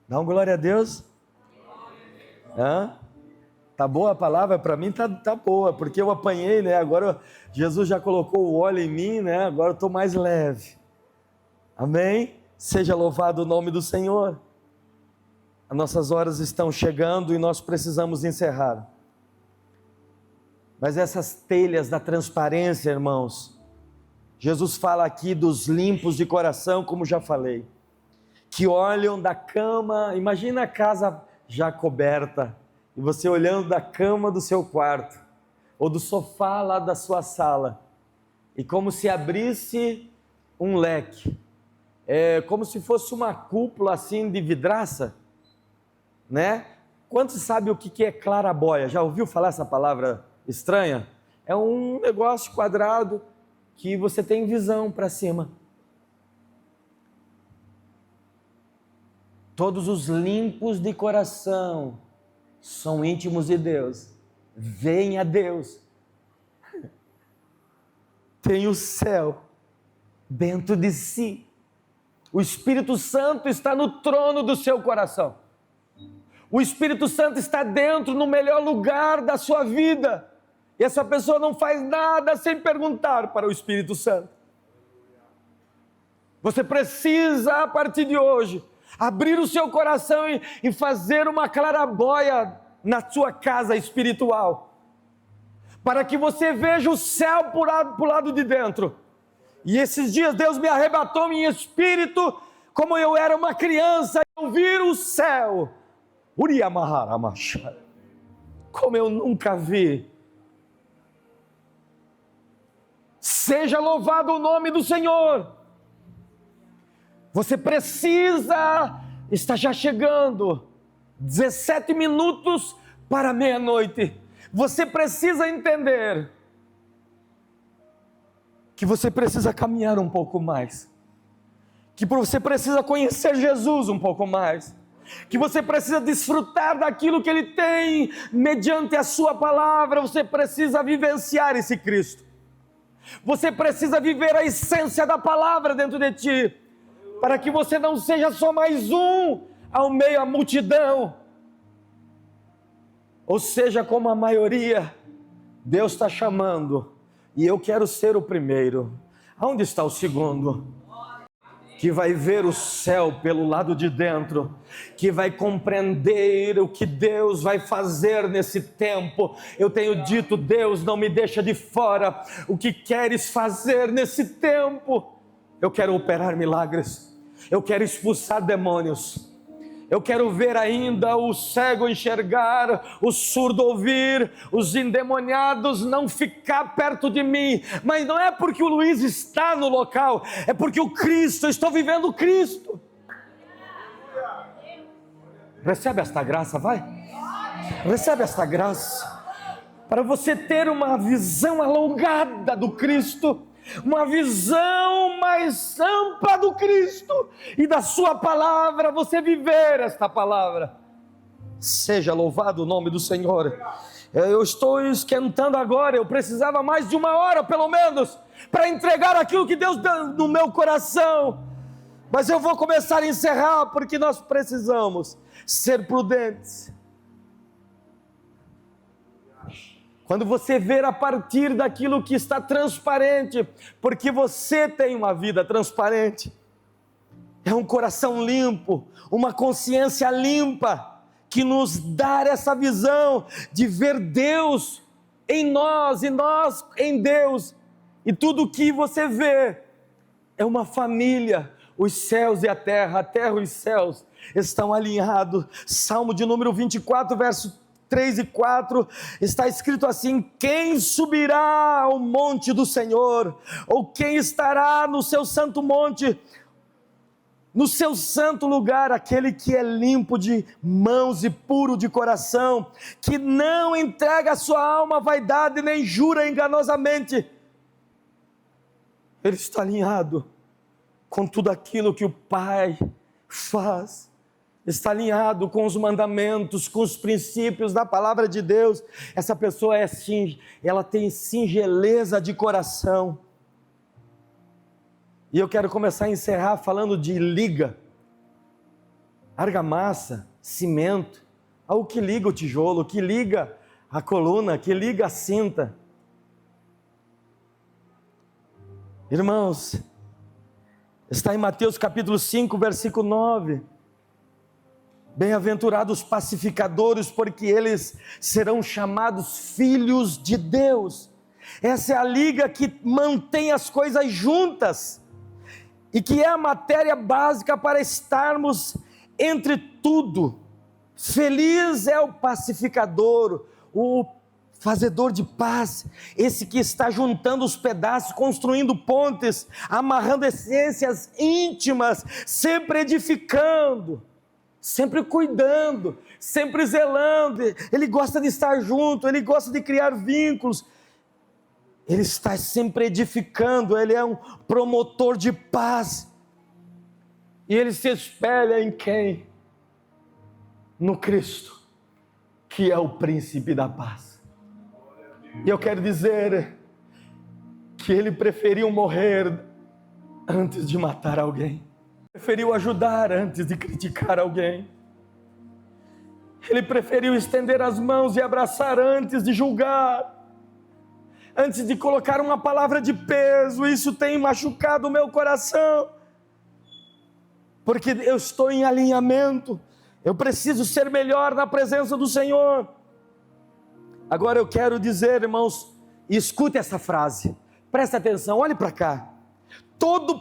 Dá uma glória a Deus. Tá boa a palavra? Para mim tá boa, porque eu apanhei, né? Agora Jesus já colocou o óleo em mim, né? Agora eu estou mais leve. Amém? Seja louvado o nome do Senhor. As nossas horas estão chegando e nós precisamos encerrar. Mas essas telhas da transparência, irmãos, Jesus fala aqui dos limpos de coração, como já falei, que olham da cama, imagina a casa já coberta, e você olhando da cama do seu quarto, ou do sofá lá da sua sala, e como se abrisse um leque, como se fosse uma cúpula assim de vidraça, né? Quantos sabem o que é clarabóia? Já ouviu falar essa palavra estranha? É um negócio quadrado que você tem visão para cima. Todos os limpos de coração são íntimos de Deus, veem a Deus, tem o céu dentro de si, o Espírito Santo está no trono do seu coração, o Espírito Santo está dentro, no melhor lugar da sua vida, e essa pessoa não faz nada sem perguntar para o Espírito Santo. Você precisa, a partir de hoje, abrir o seu coração e fazer uma clarabóia na sua casa espiritual, para que você veja o céu por lado de dentro. E esses dias Deus me arrebatou em espírito, como eu era uma criança, ouvir o céu, como eu nunca vi. Seja louvado o nome do Senhor. Você precisa, está já chegando, 17 minutos para meia-noite, você precisa entender que você precisa caminhar um pouco mais, que você precisa conhecer Jesus um pouco mais, que você precisa desfrutar daquilo que Ele tem mediante a sua palavra. Você precisa vivenciar esse Cristo, você precisa viver a essência da palavra dentro de ti, para que você não seja só mais um ao meio da multidão, ou seja, como a maioria. Deus está chamando, e eu quero ser o primeiro. Aonde está o segundo? Que vai ver o céu pelo lado de dentro, que vai compreender o que Deus vai fazer nesse tempo. Eu tenho dito: Deus, não me deixa de fora. O que queres fazer nesse tempo? Eu quero operar milagres, eu quero expulsar demônios, eu quero ver ainda o cego enxergar, o surdo ouvir, os endemoniados não ficar perto de mim. Mas não é porque o Luiz está no local, é porque o Cristo, eu estou vivendo o Cristo. Recebe esta graça, vai. Recebe esta graça, para você ter uma visão alongada do Cristo, uma visão mais ampla do Cristo e da sua palavra, você viver esta palavra. Seja louvado o nome do Senhor. Eu estou esquentando agora, eu precisava mais de 1 hora pelo menos, para entregar aquilo que Deus deu no meu coração, mas eu vou começar a encerrar, porque nós precisamos ser prudentes. Quando você ver a partir daquilo que está transparente, porque você tem uma vida transparente, é um coração limpo, uma consciência limpa, que nos dá essa visão de ver Deus em nós e nós em Deus, e tudo que você vê é uma família. Os céus e a terra e os céus estão alinhados. Salmo de número 24, verso 3 e 4, está escrito assim: quem subirá ao monte do Senhor, ou quem estará no seu santo monte, no seu santo lugar? Aquele que é limpo de mãos e puro de coração, que não entrega a sua alma à vaidade, nem jura enganosamente. Ele está alinhado com tudo aquilo que o Pai faz, está alinhado com os mandamentos, com os princípios da palavra de Deus. Essa pessoa ela tem singeleza de coração. E eu quero começar a encerrar falando de liga, argamassa, cimento, o que liga o tijolo, o que liga a coluna, que liga a cinta. Irmãos, está em Mateus capítulo 5, versículo 9. Bem-aventurados os pacificadores, porque eles serão chamados filhos de Deus. Essa é a liga que mantém as coisas juntas, e que é a matéria básica para estarmos entre tudo. Feliz é o pacificador, o fazedor de paz, esse que está juntando os pedaços, construindo pontes, amarrando essências íntimas, sempre edificando, sempre cuidando, sempre zelando. Ele gosta de estar junto, ele gosta de criar vínculos, ele está sempre edificando, ele é um promotor de paz, e ele se espelha em quem? No Cristo, que é o príncipe da paz. E eu quero dizer que ele preferiu morrer antes de matar alguém, preferiu ajudar antes de criticar alguém, ele preferiu estender as mãos e abraçar antes de julgar, antes de colocar uma palavra de peso. Isso tem machucado o meu coração, porque eu estou em alinhamento, eu preciso ser melhor na presença do Senhor. Agora eu quero dizer, irmãos, escute essa frase, presta atenção, olhe para cá. Todo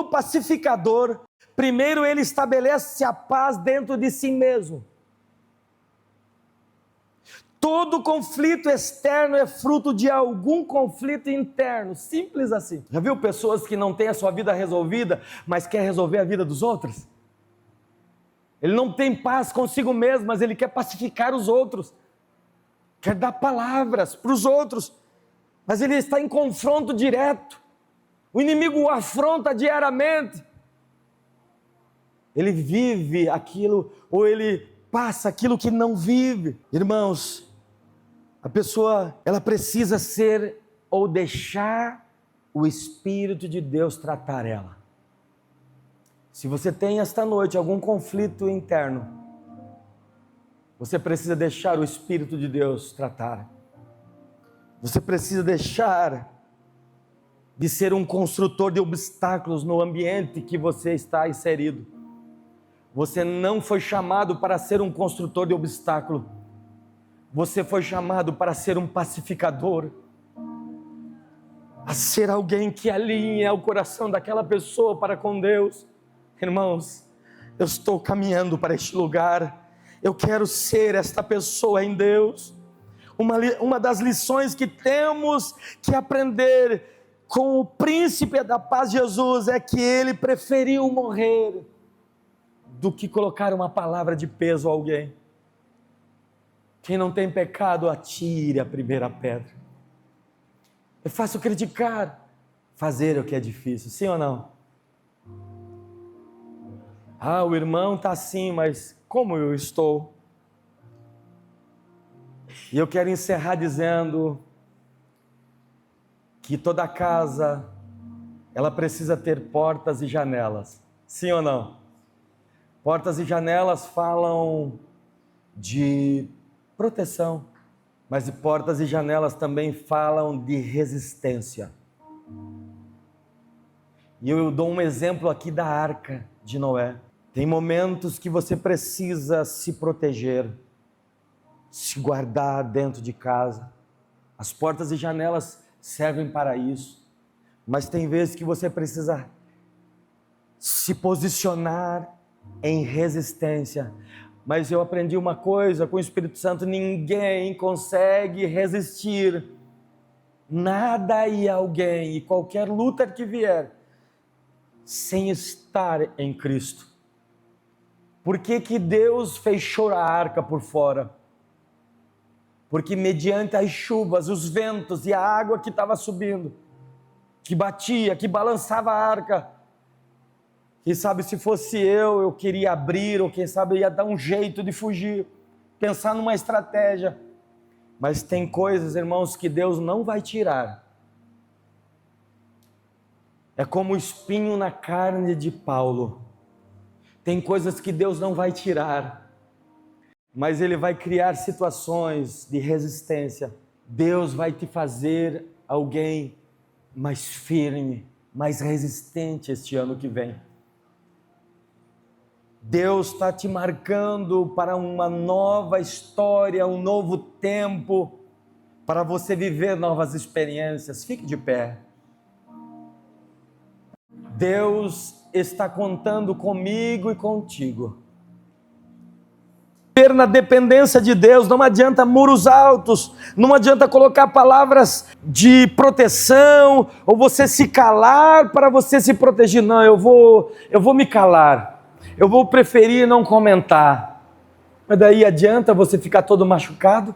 pacificador, primeiro ele estabelece a paz dentro de si mesmo. Todo conflito externo é fruto de algum conflito interno, simples assim. Já viu pessoas que não têm a sua vida resolvida, mas quer resolver a vida dos outros? Ele não tem paz consigo mesmo, mas ele quer pacificar os outros, quer dar palavras para os outros, mas ele está em confronto direto. O inimigo o afronta diariamente. Ele vive aquilo, ou ele passa aquilo que não vive. Irmãos, a pessoa, ela precisa ser ou deixar o Espírito de Deus tratar ela. Se você tem esta noite algum conflito interno, você precisa deixar o Espírito de Deus tratar. Você precisa deixar de ser um construtor de obstáculos no ambiente que você está inserido. Você não foi chamado para ser um construtor de obstáculo. Você foi chamado para ser um pacificador, a ser alguém que alinha o coração daquela pessoa para com Deus. Irmãos, eu estou caminhando para este lugar, eu quero ser esta pessoa em Deus. Uma das lições que temos que aprender com o príncipe da paz, Jesus, é que ele preferiu morrer do que colocar uma palavra de peso a alguém. Quem não tem pecado, atire a primeira pedra. É fácil criticar, fazer o que é difícil, sim ou não? Ah, o irmão está assim, mas como eu estou? E eu quero encerrar dizendo que toda casa, ela precisa ter portas e janelas, sim ou não? Portas e janelas falam de proteção, mas portas e janelas também falam de resistência. E eu dou um exemplo aqui da arca de Noé. Tem momentos que você precisa se proteger, se guardar dentro de casa. As portas e janelas servem para isso, mas tem vezes que você precisa se posicionar em resistência. Mas eu aprendi uma coisa com o Espírito Santo: ninguém consegue resistir nada e alguém, e qualquer luta que vier, sem estar em Cristo. Por que Deus fechou a arca por fora? Porque mediante as chuvas, os ventos e a água que estava subindo, que batia, que balançava a arca, quem sabe se fosse eu queria abrir, ou quem sabe eu ia dar um jeito de fugir, pensar numa estratégia. Mas tem coisas, irmãos, que Deus não vai tirar. É como o espinho na carne de Paulo. Tem coisas que Deus não vai tirar, mas Ele vai criar situações de resistência. Deus vai te fazer alguém mais firme, mais resistente este ano que vem. Deus está te marcando para uma nova história, um novo tempo, para você viver novas experiências. Fique de pé. Deus está contando comigo e contigo. Ter na dependência de Deus, não adianta muros altos, não adianta colocar palavras de proteção, ou você se calar para você se proteger. Não, eu vou me calar, eu vou preferir não comentar. Mas daí adianta você ficar todo machucado,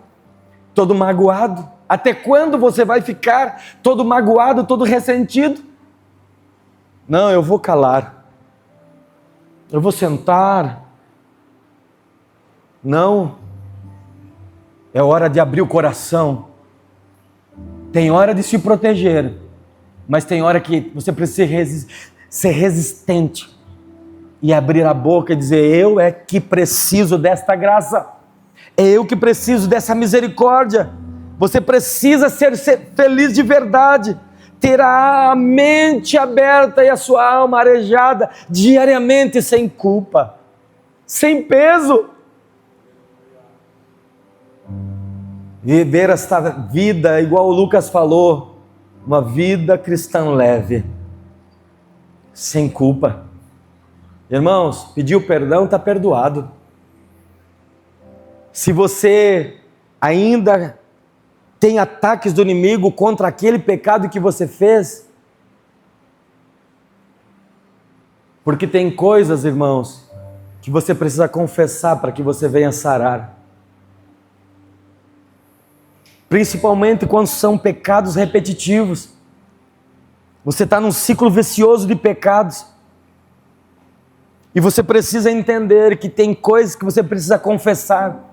todo magoado? Até quando você vai ficar todo magoado, todo ressentido? Não, eu vou calar, eu vou sentar. Não, é hora de abrir o coração. Tem hora de se proteger, mas tem hora que você precisa ser resistente e abrir a boca e dizer: eu é que preciso desta graça, é eu que preciso dessa misericórdia. Você precisa ser feliz de verdade, ter a mente aberta e a sua alma arejada diariamente, sem culpa, sem peso. Viver esta vida, igual o Lucas falou, uma vida cristã leve, sem culpa. Irmãos, pediu perdão, está perdoado. Se você ainda tem ataques do inimigo contra aquele pecado que você fez, porque tem coisas, irmãos, que você precisa confessar para que você venha sarar. Principalmente quando são pecados repetitivos. Você está num ciclo vicioso de pecados. E você precisa entender que tem coisas que você precisa confessar.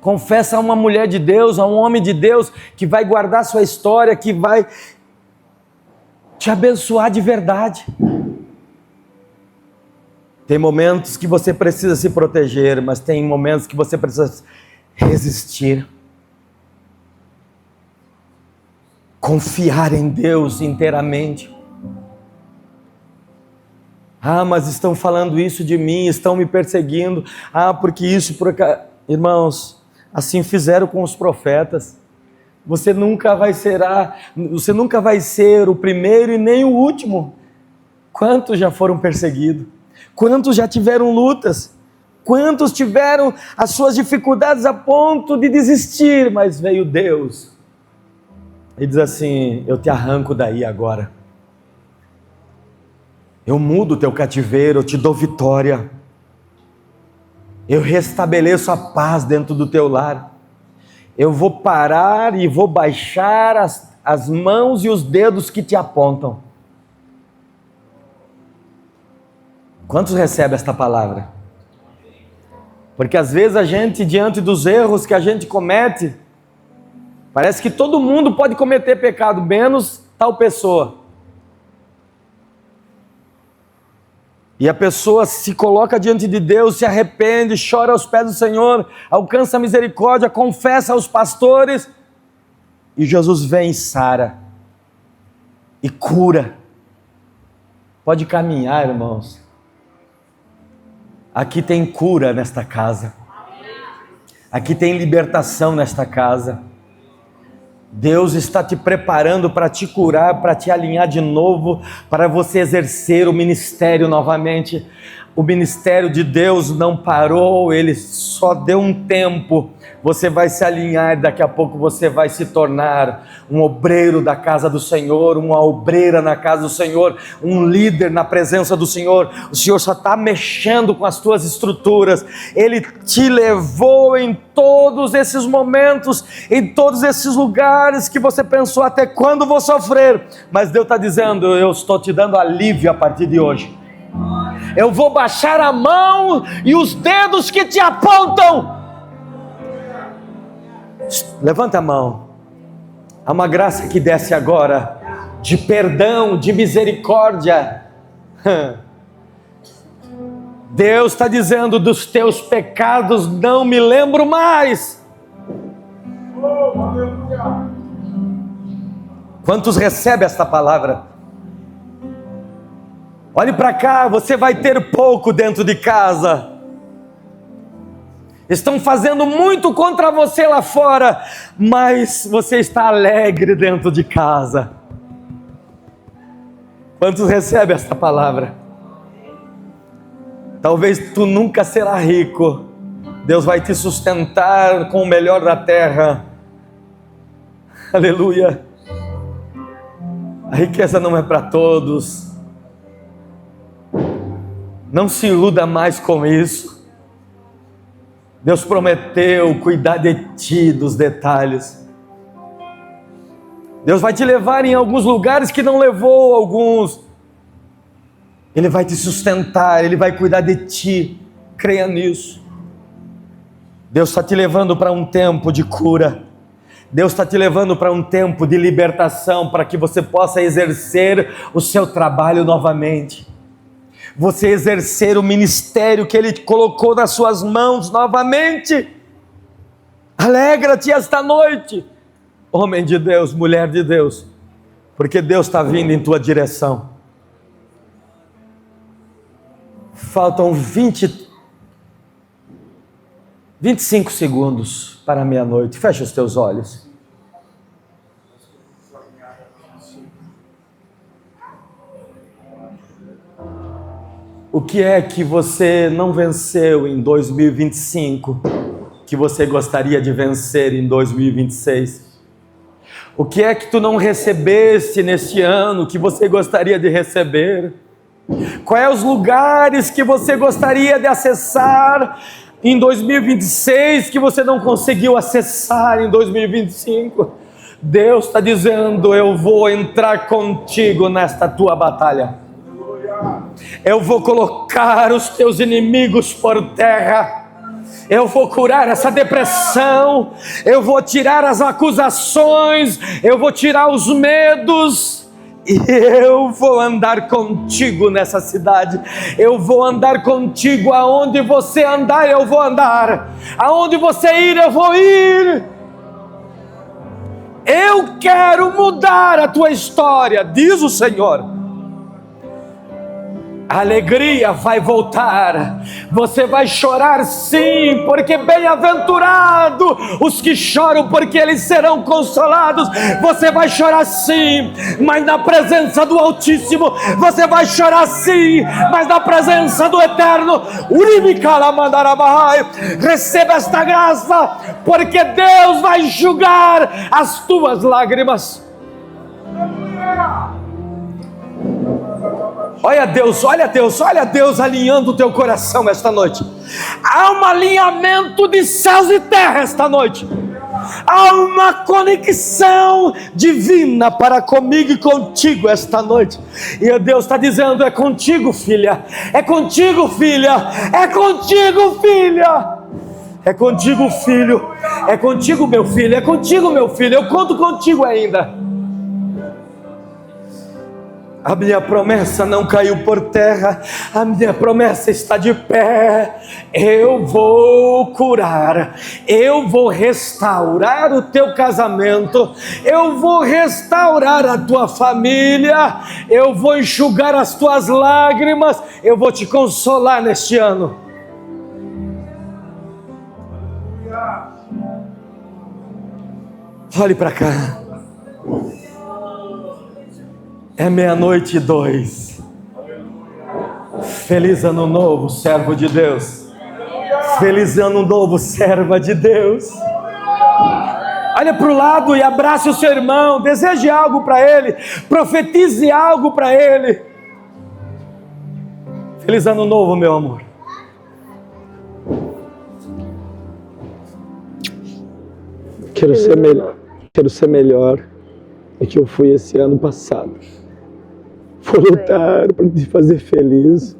Confessa a uma mulher de Deus, a um homem de Deus, que vai guardar sua história, que vai te abençoar de verdade. Tem momentos que você precisa se proteger, mas tem momentos que você precisa resistir. Confiar em Deus inteiramente. Ah, mas estão falando isso de mim, estão me perseguindo. Ah, porque isso, por cá. Irmãos, assim fizeram com os profetas. Você nunca vai ser o primeiro e nem o último. Quantos já foram perseguidos? Quantos já tiveram lutas? Quantos tiveram as suas dificuldades a ponto de desistir? Mas veio Deus e diz assim: eu te arranco daí agora. Eu mudo o teu cativeiro, eu te dou vitória. Eu restabeleço a paz dentro do teu lar. Eu vou parar e vou baixar as mãos e os dedos que te apontam. Quantos recebem esta palavra? Porque às vezes a gente, diante dos erros que a gente comete, parece que todo mundo pode cometer pecado, menos tal pessoa. E a pessoa se coloca diante de Deus, se arrepende, chora aos pés do Senhor, alcança a misericórdia, confessa aos pastores, e Jesus vem e sara, e cura. Pode caminhar, irmãos. Aqui tem cura nesta casa. Aqui tem libertação nesta casa. Deus está te preparando para te curar, para te alinhar de novo, para você exercer o ministério novamente. O ministério de Deus não parou, Ele só deu um tempo. Você vai se alinhar e daqui a pouco você vai se tornar um obreiro da casa do Senhor, uma obreira na casa do Senhor, um líder na presença do Senhor. O Senhor só está mexendo com as tuas estruturas. Ele te levou em todos esses momentos, em todos esses lugares que você pensou até quando vou sofrer. Mas Deus está dizendo: eu estou te dando alívio a partir de hoje. Eu vou baixar a mão e os dedos que te apontam. Levanta a mão. Há uma graça que desce agora, de perdão, de misericórdia. Deus está dizendo: dos teus pecados não me lembro mais. Quantos recebem esta palavra? Olhe para cá, você vai ter pouco dentro de casa. Estão fazendo muito contra você lá fora, mas você está alegre dentro de casa. Quantos recebem esta palavra? Talvez tu nunca será rico. Deus vai te sustentar com o melhor da terra. Aleluia. A riqueza não é para todos. Não se iluda mais com isso. Deus prometeu cuidar de ti, dos detalhes. Deus vai te levar em alguns lugares que não levou alguns. Ele vai te sustentar, Ele vai cuidar de ti. Creia nisso. Deus está te levando para um tempo de cura. Deus está te levando para um tempo de libertação, para que você possa exercer o seu trabalho novamente. Você exercer o ministério que Ele colocou nas suas mãos novamente. Alegra-te esta noite, homem de Deus, mulher de Deus, porque Deus está vindo em tua direção. Faltam 25 segundos para meia-noite. Fecha os teus olhos. O que é que você não venceu em 2025, que você gostaria de vencer em 2026? O que é que tu não recebeste neste ano, que você gostaria de receber? Quais os lugares que você gostaria de acessar em 2026 que você não conseguiu acessar em 2025? Deus está dizendo: eu vou entrar contigo nesta tua batalha. Eu vou colocar os teus inimigos por terra. Eu vou curar essa depressão. Eu vou tirar as acusações. Eu vou tirar os medos. E eu vou andar contigo nessa cidade. Eu vou andar contigo aonde você andar, eu vou andar. Aonde você ir, eu vou ir. Eu quero mudar a tua história, diz o Senhor. A alegria vai voltar. Você vai chorar sim, porque bem-aventurado os que choram, porque eles serão consolados. Você vai chorar sim, mas na presença do Altíssimo. Você vai chorar sim, mas na presença do Eterno. Receba esta graça, porque Deus vai enxugar as tuas lágrimas. Olha Deus, olha Deus, olha Deus alinhando o teu coração esta noite. Há um alinhamento de céus e terra esta noite. Há uma conexão divina para comigo e contigo esta noite. E Deus está dizendo: é contigo, filha. É contigo, filha. É contigo, filha. É contigo, filho. É contigo, meu filho. É contigo, meu filho. Eu conto contigo ainda. A minha promessa não caiu por terra, a minha promessa está de pé. Eu vou curar, eu vou restaurar o teu casamento, eu vou restaurar a tua família, eu vou enxugar as tuas lágrimas, eu vou te consolar neste ano. Olhe para cá. É 00:02. Feliz ano novo, servo de Deus. Feliz ano novo, serva de Deus. Olha para o lado e abrace o seu irmão. Deseje algo para ele. Profetize algo para ele. Feliz ano novo, meu amor. Quero ser melhor. Quero ser melhor do que eu fui esse ano passado. Vou lutar para te fazer feliz.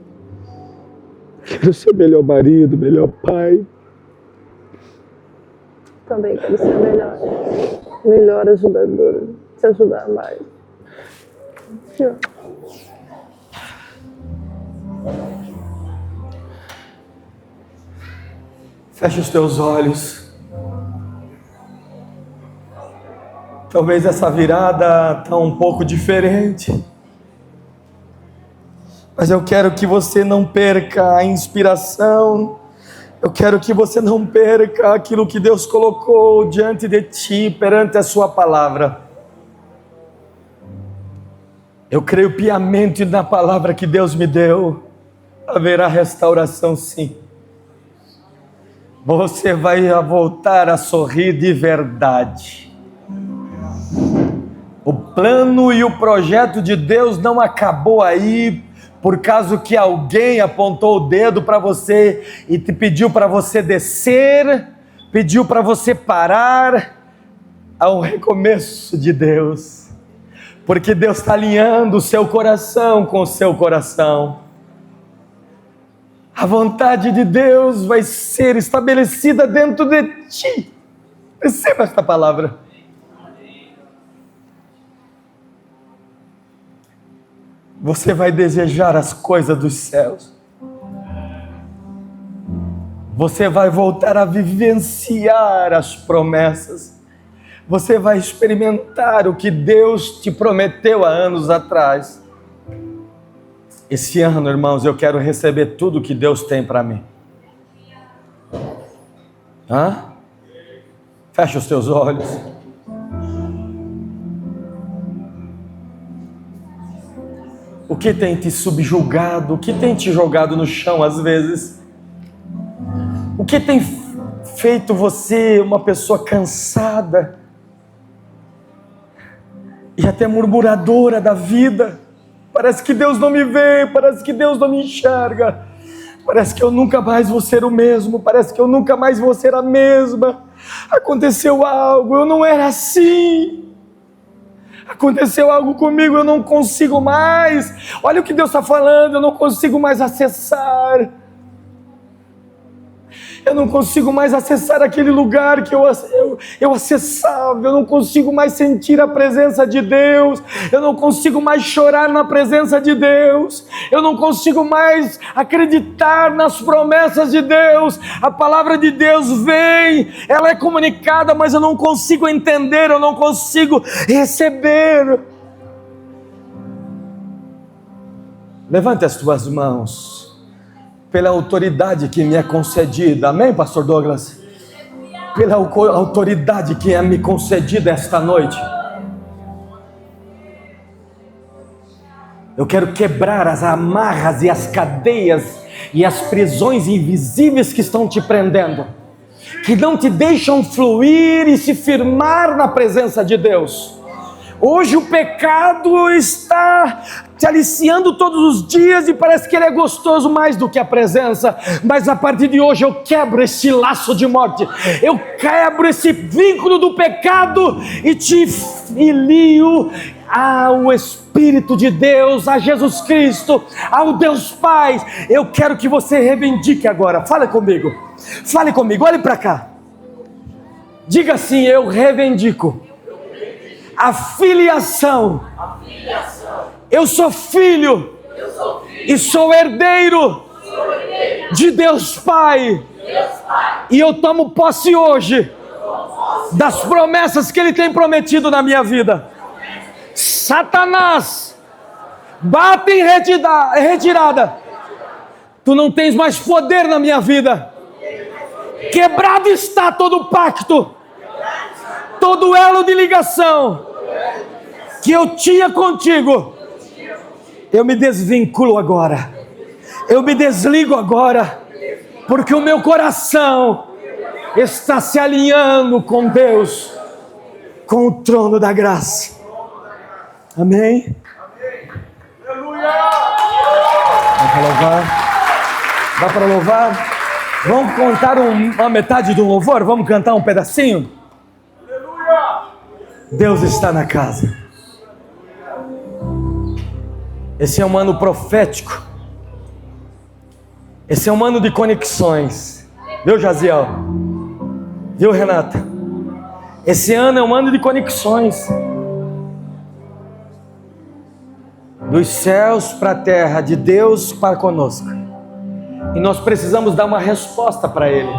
Quero ser melhor marido, melhor pai. Também quero ser melhor. Melhor ajudadora. Te ajudar mais. Senhor. Feche os teus olhos. Talvez essa virada está um pouco diferente. Mas eu quero que você não perca a inspiração. Eu quero que você não perca aquilo que Deus colocou diante de ti, perante a sua palavra. Eu creio piamente na palavra que Deus me deu. Haverá restauração, sim. Você vai voltar a sorrir de verdade. O plano e o projeto de Deus não acabou aí, por causa que alguém apontou o dedo para você e te pediu para você descer, pediu para você parar. Há um recomeço de Deus, porque Deus está alinhando o seu coração com o seu coração. A vontade de Deus vai ser estabelecida dentro de ti. Receba esta palavra. Você vai desejar as coisas dos céus. Você vai voltar a vivenciar as promessas. Você vai experimentar o que Deus te prometeu há anos atrás. Esse ano, irmãos, eu quero receber tudo que Deus tem para mim. Fecha os teus olhos. O que tem te subjugado? O que tem te jogado no chão às vezes? O que tem feito você uma pessoa cansada e até murmuradora da vida? Parece que Deus não me vê, parece que Deus não me enxerga. Parece que eu nunca mais vou ser o mesmo, parece que eu nunca mais vou ser a mesma. Aconteceu algo, eu não era assim. Aconteceu algo comigo, eu não consigo mais. Olha o que Deus está falando, eu não consigo mais acessar. Eu não consigo mais acessar aquele lugar que eu acessava. Eu não consigo mais sentir a presença de Deus. Eu não consigo mais chorar na presença de Deus. Eu não consigo mais acreditar nas promessas de Deus. A palavra de Deus vem, ela é comunicada, mas eu não consigo entender, eu não consigo receber. Levante as tuas mãos. Pela autoridade que me é concedida, amém, pastor Douglas? Pela autoridade que é me concedida esta noite, eu quero quebrar as amarras e as cadeias e as prisões invisíveis que estão te prendendo, que não te deixam fluir e se firmar na presença de Deus. Hoje o pecado está te aliciando todos os dias e parece que ele é gostoso mais do que a presença, mas a partir de hoje eu quebro esse laço de morte, eu quebro esse vínculo do pecado e te filio ao Espírito de Deus, a Jesus Cristo, ao Deus Pai. Eu quero que você reivindique agora, fale comigo, olhe para cá, diga assim: eu reivindico a filiação. Eu sou filho e sou herdeiro de Deus Pai. E eu tomo posse hoje das promessas que Ele tem prometido na minha vida. Satanás, bate em retirada. Tu não tens mais poder na minha vida. Quebrado está todo pacto, todo elo de ligação que eu tinha contigo. Eu me desvinculo agora, eu me desligo agora, porque o meu coração está se alinhando com Deus, com o trono da graça. Amém? Aleluia! Dá para louvar? Vamos cantar uma metade do louvor? Vamos cantar um pedacinho? Deus está na casa. Esse é um ano profético. Esse é um ano de conexões. Viu, Jaziel? Viu, Renata? Esse ano é um ano de conexões. Dos céus para a terra, de Deus para conosco. E nós precisamos dar uma resposta para Ele.